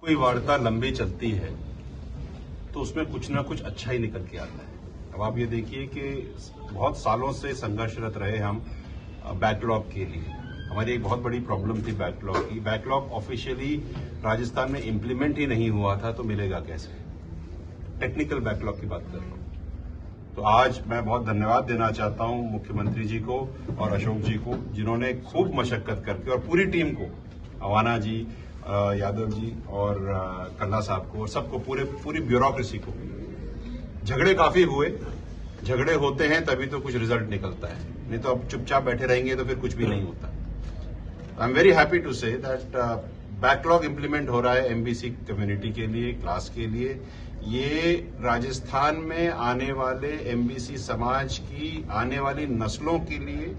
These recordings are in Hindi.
कोई वार्ता लंबी चलती है तो उसमें कुछ ना कुछ अच्छा ही निकल के आता है। अब आप ये देखिए कि बहुत सालों से संघर्षरत रहे हम बैकलॉग के लिए। हमारी एक बहुत बड़ी प्रॉब्लम थी बैकलॉग की। बैकलॉग ऑफिशियली राजस्थान में इम्प्लीमेंट ही नहीं हुआ था तो मिलेगा कैसे? टेक्निकल बैकलॉग की बात कर रहा हूं। तो आज मैं बहुत धन्यवाद देना चाहता हूं मुख्यमंत्री जी को और अशोक जी को, जिन्होंने खूब मशक्कत करके, और पूरी टीम को, अवाना जी, यादव जी और कल्ला साहब को, और सबको, पूरी ब्यूरोक्रेसी को। झगड़े काफी हुए, झगड़े होते हैं तभी तो कुछ रिजल्ट निकलता है, नहीं तो अब चुपचाप बैठे रहेंगे तो फिर कुछ भी नहीं होता। I am very happy to say that backlog implement हो रहा है एमबीसी कम्युनिटी के लिए, क्लास के लिए। ये राजस्थान में आने वाले एमबीसी समाज की आने वाली नस्लों के लिए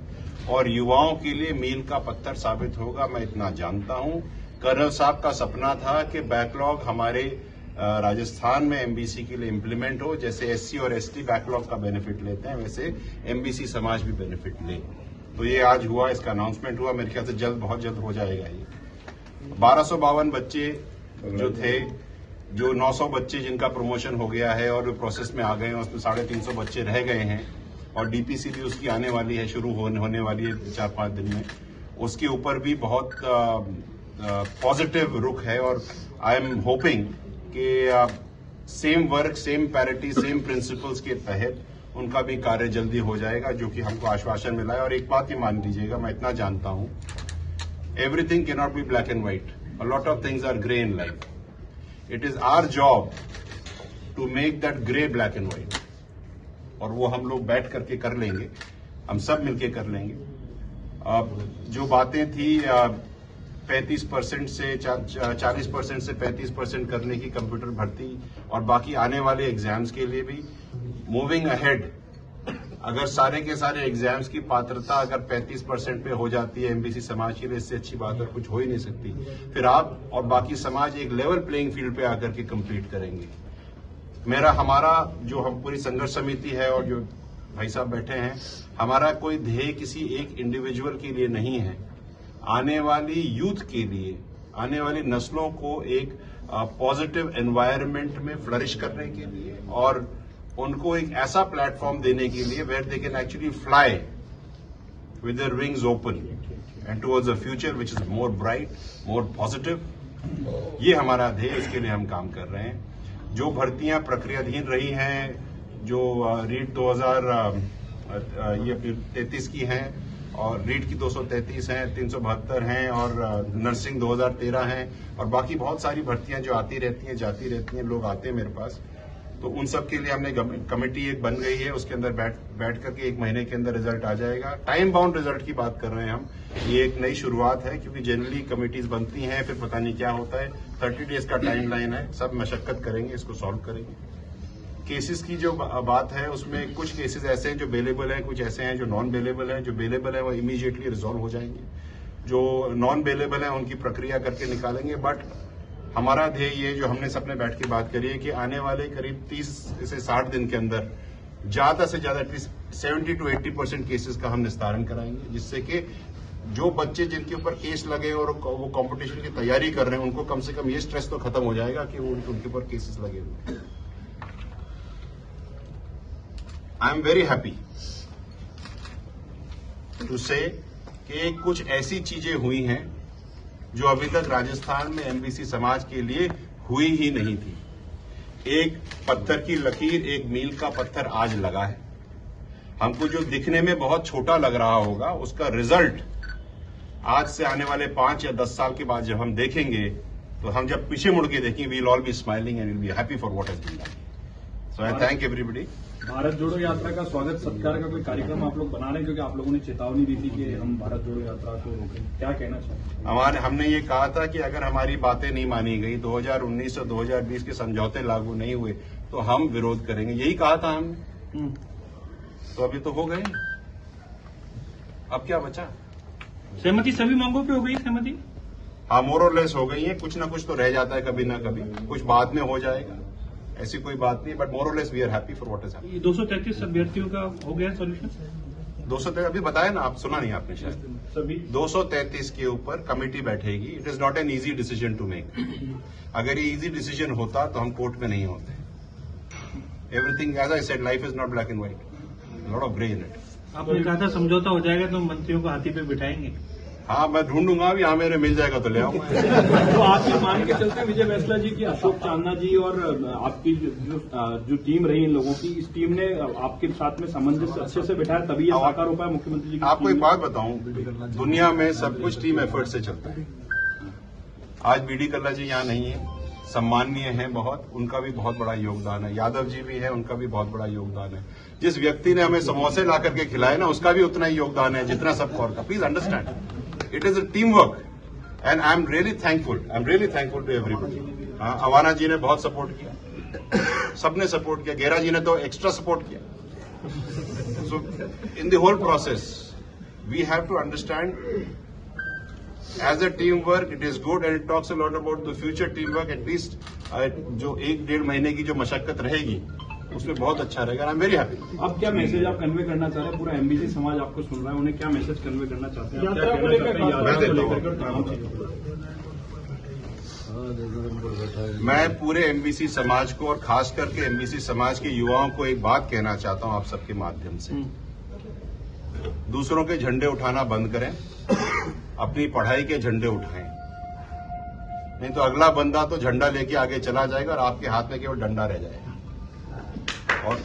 और युवाओं के लिए मील का पत्थर साबित होगा, मैं इतना जानता हूं। कर्नल साहब का सपना था कि बैकलॉग हमारे राजस्थान में एमबीसी के लिए इम्प्लीमेंट हो। जैसे एससी और एसटी बैकलॉग का बेनिफिट लेते हैं, वैसे एमबीसी समाज भी बेनिफिट ले। तो ये आज हुआ, इसका अनाउंसमेंट हुआ। मेरे ख्याल से जल्द, बहुत जल्द हो जाएगा। ये 1252 बच्चे जो थे, जो 900 बच्चे जिनका प्रमोशन हो गया है और प्रोसेस में आ गए हैं, उसमें 350 बच्चे रह गए हैं, और डीपीसी भी उसकी आने वाली है, शुरू होने वाली है 4-5 दिन में। उसके ऊपर भी बहुत पॉजिटिव रुख है, और आई एम होपिंग कि same work, same parity, same principles के तहत उनका भी कार्य जल्दी हो जाएगा, जो कि हमको आश्वासन मिला है। और एक बात ही मान लीजिएगा, मैं इतना जानता हूं, everything can not be black and white, a lot of things are grey in life. It is our job to make that grey black and white, और वो हम लोग बैठ करके कर लेंगे, हम सब मिलके कर लेंगे। जो बातें थी 35% से 40% से 35% करने की कंप्यूटर भर्ती, और बाकी आने वाले एग्जाम्स के लिए भी मूविंग अहेड, अगर सारे के सारे एग्जाम्स की पात्रता अगर 35% पे हो जाती है एमबीसी समाज के लिए, इससे अच्छी बात और कुछ हो ही नहीं सकती। फिर आप और बाकी समाज एक लेवल प्लेइंग फील्ड पे आकर के कंप्लीट करेंगे। हमारा जो हम पूरी संघर्ष समिति है, और जो भाई साहब बैठे हैं, हमारा कोई ध्येय किसी एक इंडिविजुअल के लिए नहीं है। आने वाली यूथ के लिए, आने वाली नस्लों को एक पॉजिटिव एनवायरनमेंट में फ्लरिश करने के लिए, और उनको एक ऐसा प्लेटफॉर्म देने के लिए where they can actually fly with their wings open and towards a future which is more bright, more positive. ये हमारा ध्येय, इसके लिए हम काम कर रहे हैं। जो भर्तियां प्रक्रियाधीन रही हैं, जो रीट 2033 की हैं, और रीट की 233 हैं, 372 हैं, और नर्सिंग 2013 हैं, और बाकी बहुत सारी भर्तियां जो आती रहती हैं, जाती रहती हैं, लोग आते हैं मेरे पास। तो उन सब के लिए हमने कमेटी एक बन गई है, उसके अंदर बैठ करके 1 महीने के अंदर रिजल्ट आ जाएगा। टाइम बाउंड रिजल्ट की बात कर रहे हैं हम। ये एक नई शुरुआत है, क्योंकि जनरली कमेटीज बनती हैं, फिर पता नहीं क्या होता है। 30 डेज का टाइम लाइन है, सब मशक्कत करेंगे, इसको सॉल्व करेंगे। केसेस की जो बात है, उसमें कुछ केसेस ऐसे हैं जो बेलेबल हैं, कुछ ऐसे हैं जो नॉन बेलेबल हैं। जो बेलेबल है वो इमीडिएटली रिजॉल्व हो जाएंगे, जो नॉन बेलेबल है उनकी प्रक्रिया करके निकालेंगे। बट हमारा ध्येय ये, जो हमने सबने बैठ के बात करी है, कि आने वाले करीब 30 से 60 दिन के अंदर ज्यादा से ज्यादा एटलीस्ट 70 to 80% केसेस का हम निस्तारण कराएंगे, जिससे कि जो बच्चे जिनके ऊपर केस लगे और वो कंपटीशन की तैयारी कर रहे हैं, उनको कम से कम ये स्ट्रेस तो खत्म हो जाएगा कि उनके ऊपर केसेस लगे हुए। I am very happy to say कि कुछ ऐसी चीजें हुई हैं जो अभी तक राजस्थान में एमबीसी समाज के लिए हुई ही नहीं थी। एक पत्थर की लकीर, एक मील का पत्थर आज लगा है। हमको जो दिखने में बहुत छोटा लग रहा होगा, उसका रिजल्ट आज से आने वाले 5 या 10 साल के बाद जब हम देखेंगे, तो हम जब पीछे मुड़ के देखेंगे, we will all be smiling and will be happy for what has been done. So I thank everybody. Bharat Jodo Yatra का स्वागत सत्कार का कोई कार्यक्रम आप लोग बना रहे हैं, क्योंकि आप लोगों ने चेतावनी दी थी कि हम भारत जोड़ो यात्रा को रोकें, क्या कहना चाहते हैं? हमने ये कहा था कि अगर हमारी बातें नहीं मानी गई, 2019 और 2020 के समझौते लागू नहीं हुए, तो हम विरोध करेंगे। यही कहा था हमने। तो अभी तो हो गए, अब क्या बचा? सहमति सभी मांगों पे हो गई सहमति? हाँ, मोर और लेस हो गई है। कुछ ना कुछ तो रह जाता है कभी ना कभी, कुछ बाद में हो जाएगा, ऐसी कोई बात नहीं। But more or less we are happy for what is happening. 233 अभ्यर्थियों का हो गया सोल्यूशन? 233 अभी बताया ना, आप सुना नहीं आपने शायद। सभी 233 के ऊपर कमेटी बैठेगी। It is not an easy decision to make. अगर ये इजी डिसीजन होता तो हम कोर्ट में नहीं होते। Everything as I said, life is not black and white, lot of grey in it. आपने कहा था समझौता हो जाएगा तो मंत्रियों को हाथी पे बिठाएंगे। हाँ, मैं ढूंढूंगा अभी, यहाँ मेरे मिल जाएगा तो ले आऊंगा। तो आप ये मान के चलते हैं विजय वैसला जी की अशोक चांदना जी और आपकी जो टीम रही इन लोगों की, इस टीम ने आपके साथ में सामंजस्य अच्छे से बिठाया तभी ये साकार हो पाया मुख्यमंत्री जी की आपको टीम एक में। बात बताऊं, दुनिया में सब कुछ टीम एफर्ट से चलता है। आज बीडी कल्ला जी यहाँ नहीं है, सम्माननीय हैं बहुत, उनका भी बहुत बड़ा योगदान है। यादव जी भी है, उनका भी बहुत बड़ा योगदान है। जिस व्यक्ति ने हमें समोसे ला करके खिलाए ना, उसका भी उतना ही योगदान है जितना सबको और का। Please understand, it is a team work and I am really thankful to everybody. Awana ji ने बहुत सपोर्ट किया, सबने सपोर्ट किया, गेरा जी ने तो एक्स्ट्रा सपोर्ट किया। So in the whole process we have to understand as a team work, it is good and it talks a lot about the future team work. At least जो 1-1.5 महीने की जो मशक्कत रहेगी उसमें बहुत अच्छा रहेगा। आई एम वेरी हैप्पी। अब क्या मैसेज आप कन्वे करना चाह रहे हैं? पूरा एमबीसी समाज आपको सुन रहा है, उन्हें क्या मैसेज कन्वे करना चाहते हैं? आप क्या यात्रा को कहना लेकर चाहते हैं? मैं यात्रा को देता हूं। लेकर तमाम चीजों को। मैं पूरे एमबीसी समाज को और खास करके एमबीसी समाज के युवाओं को एक बात कहना चाहता हूं आप सबके माध्यम से। दूसरों के झंडे उठाना बंद करें, अपनी पढ़ाई के झंडे उठाएं। नहीं तो अगला बंदा तो झंडा लेके आगे चला जाएगा और आपके हाथ में केवल डंडा रह जाएगा, और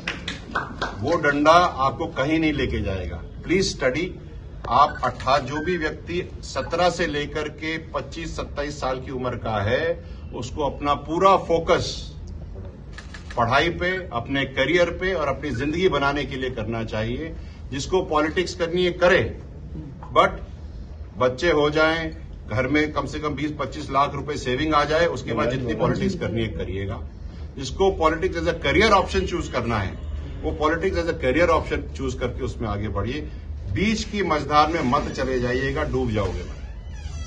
वो डंडा आपको कहीं नहीं लेके जाएगा। Please study. आप जो भी व्यक्ति 17 से लेकर के 25-27 साल की उम्र का है, उसको अपना पूरा फोकस पढ़ाई पे, अपने करियर पे और अपनी जिंदगी बनाने के लिए करना चाहिए। जिसको पॉलिटिक्स करनी है करे, बट बच्चे हो जाएं, घर में कम से कम 20-25 लाख रुपए सेविंग आ जाए, उसके बाद जितनी पॉलिटिक्स करनी है करिएगा। जिसको politics as a career option choose करना है, वो politics as a career option choose करके उसमें आगे बढ़िए। बीच की मझधार में मत चले जाइएगा, डूब जाओगे।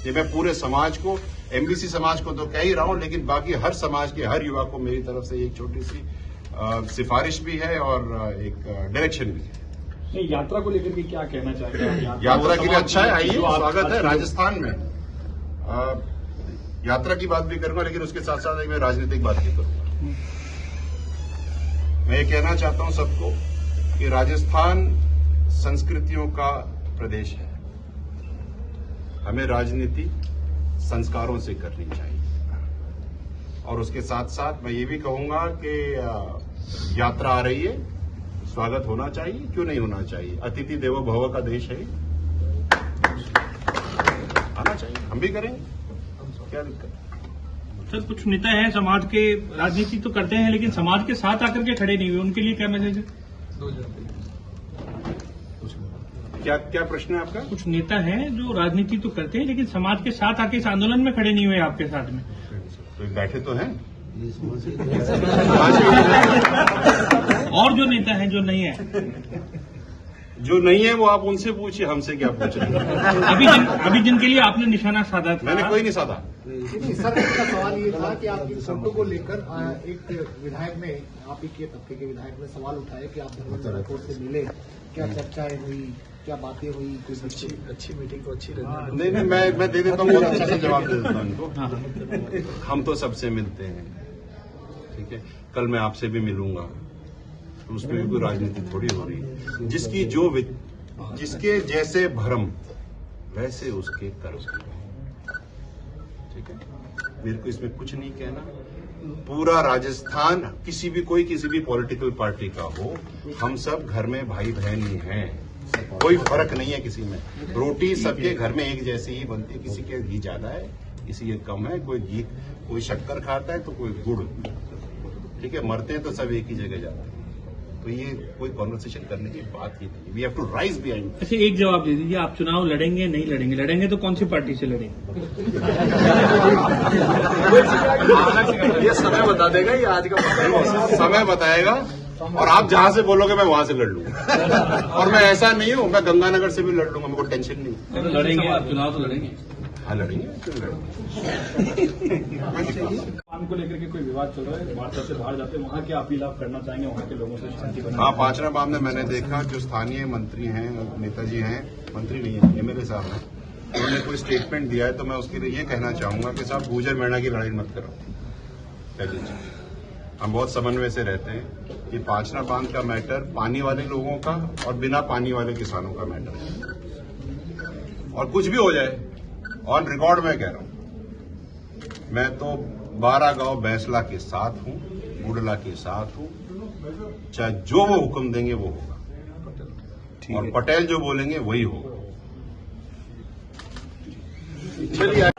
ये मैं पूरे समाज को, एमबीसी समाज को तो कह ही रहा हूं, लेकिन बाकी हर समाज के हर युवा को मेरी तरफ से एक छोटी सी सिफारिश भी है और एक डायरेक्शन भी है। नहीं, यात्रा को लेकर के क्या कहना चाहते हैं आप? यात्रा के लिए अच्छा है, आइए, जो आप- स्वागत है राजस्थान में। यात्रा की बात भी करूंगा, लेकिन उसके साथ साथ एक मैं राजनीतिक बात भी करूंगा। मैं ये कहना चाहता हूं सबको कि राजस्थान संस्कृतियों का प्रदेश है। हमें राजनीति संस्कारों से करनी चाहिए, और उसके साथ साथ मैं ये भी कहूंगा कि यात्रा आ रही है, स्वागत होना चाहिए, क्यों नहीं होना चाहिए। अतिथि देवो भव का देश है, आना चाहिए, हम भी करेंगे, क्या दिक्कत। सर, कुछ नेता हैं समाज के, राजनीति तो करते हैं लेकिन समाज के साथ आकर के खड़े नहीं हुए, उनके लिए क्या मैसेज है? क्या प्रश्न है आपका? कुछ नेता हैं जो राजनीति तो करते हैं लेकिन समाज के साथ आके इस आंदोलन में खड़े नहीं हुए आपके साथ में। तो बैठे तो हैं। और जो नेता हैं जो नहीं है, जो नहीं है वो आप उनसे पूछिए, हमसे क्या पूछ रहे हैं। अभी जिनके लिए आपने निशाना साधा था, मैंने कोई नहीं साधा। सर, इसका सवाल ये था कि आपकी फोटो को लेकर एक विधायक ने, आप ही के तबके के विधायक ने सवाल उठाया कि आप धर्मेंद्र राठौर से मिले, क्या चर्चाएं हुई, क्या बातें हुई, कोई अच्छी मीटिंग तो अच्छी रही? नहीं, मैं दे देता हूँ, बहुत अच्छा सा जवाब दे देता हूँ उनको। हम तो सबसे मिलते हैं, ठीक है। कल मैं आपसे भी मिलूंगा, तो उसमें भी कोई राजनीति थोड़ी हो रही है। जिसके जैसे भरम वैसे उसके कर्म, ठीक है। मेरे को इसमें कुछ नहीं कहना। पूरा राजस्थान किसी भी पॉलिटिकल पार्टी का हो, हम सब घर में भाई बहन ही हैं, कोई फर्क नहीं है किसी में। रोटी सबके घर में एक जैसी ही बनती है, किसी के घी ज्यादा है, किसी के कम है, कोई शक्कर खाता है तो कोई गुड़, ठीक है। मरते हैं तो सब एक ही जगह जाते हैं। तो ये कोई कॉन्वर्सेशन करने की बात ही नहीं। We have to rise behind. अच्छा, एक जवाब दे दीजिए, आप चुनाव लड़ेंगे नहीं लड़ेंगे? लड़ेंगे तो कौन सी पार्टी से लड़ेंगे? ये समय बता देगा, ये आज का समय बताएगा, और आप जहां से बोलोगे मैं वहां से लड़ लूंगा। और मैं ऐसा नहीं हूं, मैं गंगानगर से भी लड़ लूंगा, मेरे को टेंशन नहीं। लड़ेंगे, आप चुनाव तो लड़ेंगे। हाँ लड़ेंगे, क्यों लड़ेंगे। पान को लेकर के कोई विवाद चल रहा है, भाजपा से बाहर जाते हैं, वहाँ क्या अपील आप करना चाहेंगे वहाँ के लोगों से शांति बनाए? हाँ, पांचरा बाम में मैंने देखा जो स्थानीय मंत्री हैं, नेताजी हैं, मंत्री नहीं है, एमएलए साहब हैं, उन्होंने कोई स्टेटमेंट दिया है, तो मैं उसके लिए ये कहना चाहूंगा कि साहब गुर्जर मेहना की लड़ाई मत करो। पहली चीज, हम बहुत समन्वय से रहते हैं। ये पांचरा बांध का मैटर पानी वाले लोगों का और बिना पानी वाले किसानों का मैटर है, और कुछ भी हो जाए, ऑन रिकॉर्ड मैं कह रहा हूं, मैं तो 12 गांव बैसला के साथ हूं, बुडला के साथ हूं, चाहे जो वो हुक्म देंगे वो होगा, और पटेल जो बोलेंगे वही होगा। चलिए।